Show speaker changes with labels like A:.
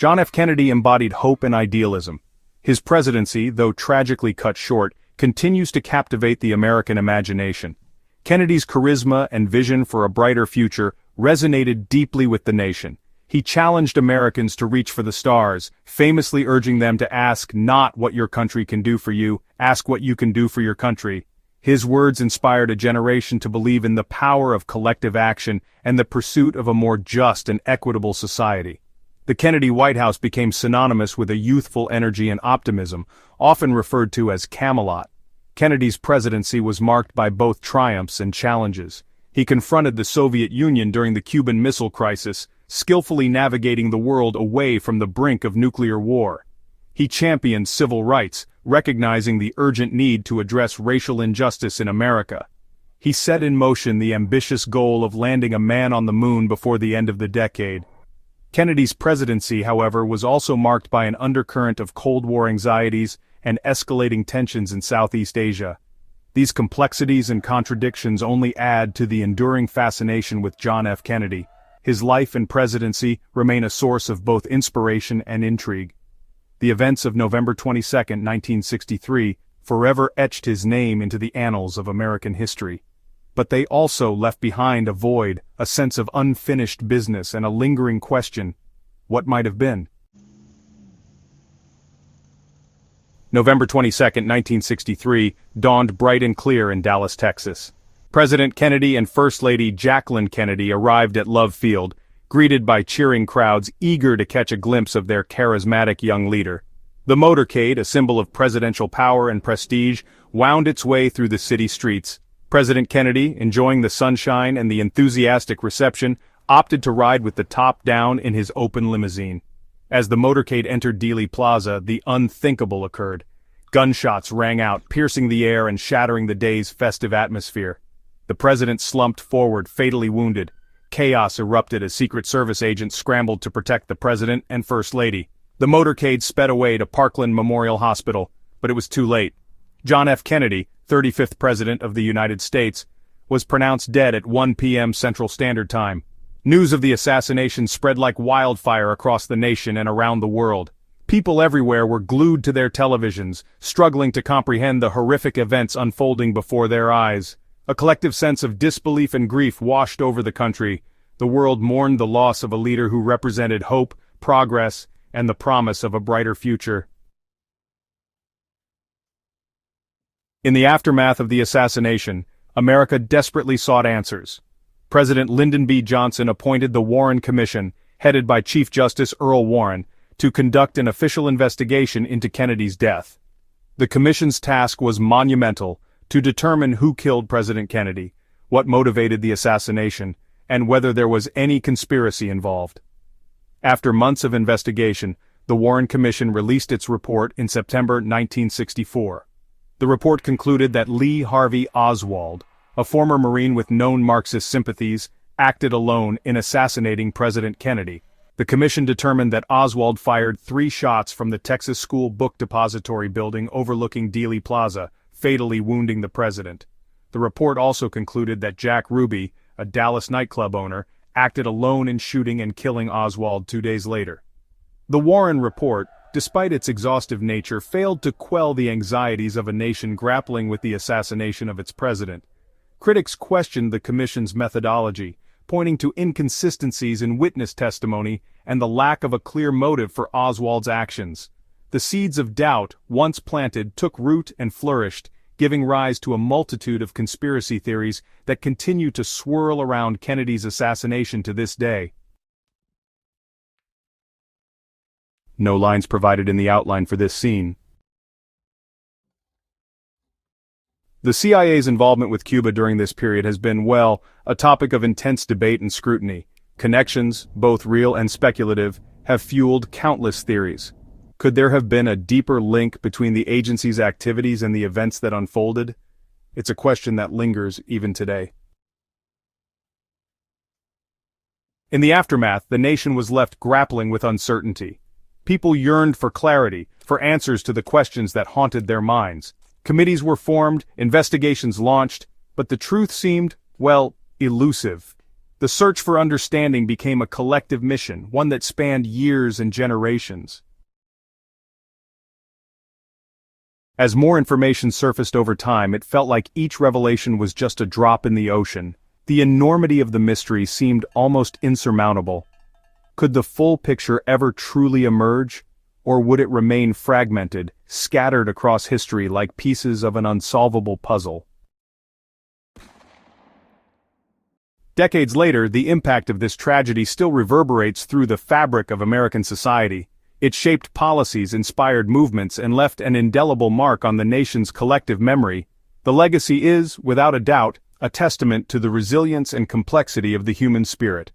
A: John F. Kennedy embodied hope and idealism. His presidency, though tragically cut short, continues to captivate the American imagination. Kennedy's charisma and vision for a brighter future resonated deeply with the nation. He challenged Americans to reach for the stars, famously urging them to ask not what your country can do for you, ask what you can do for your country. His words inspired a generation to believe in the power of collective action and the pursuit of a more just and equitable society. The Kennedy White House became synonymous with a youthful energy and optimism, often referred to as Camelot. Kennedy's presidency was marked by both triumphs and challenges. He confronted the Soviet Union during the Cuban Missile Crisis, skillfully navigating the world away from the brink of nuclear war. He championed civil rights, recognizing the urgent need to address racial injustice in America. He set in motion the ambitious goal of landing a man on the moon before the end of the decade. Kennedy's presidency, however, was also marked by an undercurrent of Cold War anxieties and escalating tensions in Southeast Asia. These complexities and contradictions only add to the enduring fascination with John F. Kennedy. His life and presidency remain a source of both inspiration and intrigue. The events of November 22, 1963, forever etched his name into the annals of American history. But they also left behind a void, a sense of unfinished business, and a lingering question: what might have been? November 22, 1963, dawned bright and clear in Dallas, Texas. President Kennedy and First Lady Jacqueline Kennedy arrived at Love Field, greeted by cheering crowds eager to catch a glimpse of their charismatic young leader. The motorcade, a symbol of presidential power and prestige, wound its way through the city streets. President Kennedy, enjoying the sunshine and the enthusiastic reception, opted to ride with the top down in his open limousine. As the motorcade entered Dealey Plaza, the unthinkable occurred. Gunshots rang out, piercing the air and shattering the day's festive atmosphere. The president slumped forward, fatally wounded. Chaos erupted as Secret Service agents scrambled to protect the president and First Lady. The motorcade sped away to Parkland Memorial Hospital, but it was too late. John F. Kennedy, 35th President of the United States, was pronounced dead at 1 p.m. Central Standard Time. News of the assassination spread like wildfire across the nation and around the world. People everywhere were glued to their televisions, struggling to comprehend the horrific events unfolding before their eyes. A collective sense of disbelief and grief washed over the country. The world mourned the loss of a leader who represented hope, progress, and the promise of a brighter future. In the aftermath of the assassination, America desperately sought answers. President Lyndon B. Johnson appointed the Warren Commission, headed by Chief Justice Earl Warren, to conduct an official investigation into Kennedy's death. The commission's task was monumental: to determine who killed President Kennedy, what motivated the assassination, and whether there was any conspiracy involved. After months of investigation, the Warren Commission released its report in September 1964. The report concluded that Lee Harvey Oswald, a former Marine with known Marxist sympathies, acted alone in assassinating President Kennedy. The commission determined that Oswald fired 3 shots from the Texas School Book Depository building overlooking Dealey Plaza, fatally wounding the president. The report also concluded that Jack Ruby, a Dallas nightclub owner, acted alone in shooting and killing Oswald 2 days later. The Warren report, despite its exhaustive nature, failed to quell the anxieties of a nation grappling with the assassination of its president. Critics questioned the commission's methodology, pointing to inconsistencies in witness testimony and the lack of a clear motive for Oswald's actions. The seeds of doubt, once planted, took root and flourished, giving rise to a multitude of conspiracy theories that continue to swirl around Kennedy's assassination to this day. No lines provided in the outline for this scene. The CIA's involvement with Cuba during this period has been, well, a topic of intense debate and scrutiny. Connections, both real and speculative, have fueled countless theories. Could there have been a deeper link between the agency's activities and the events that unfolded? It's a question that lingers even today. In the aftermath, the nation was left grappling with uncertainty. People yearned for clarity, for answers to the questions that haunted their minds. Committees were formed, investigations launched, but the truth seemed, well, elusive. The The search for understanding became a collective mission, one that spanned years and generations. As more information surfaced over time, it felt like each revelation was just a drop in the ocean. The enormity of the mystery seemed almost insurmountable. Could the full picture ever truly emerge? Or would it remain fragmented, scattered across history like pieces of an unsolvable puzzle? Decades later, the impact of this tragedy still reverberates through the fabric of American society. It shaped policies, inspired movements, and left an indelible mark on the nation's collective memory. The legacy is, without a doubt, a testament to the resilience and complexity of the human spirit.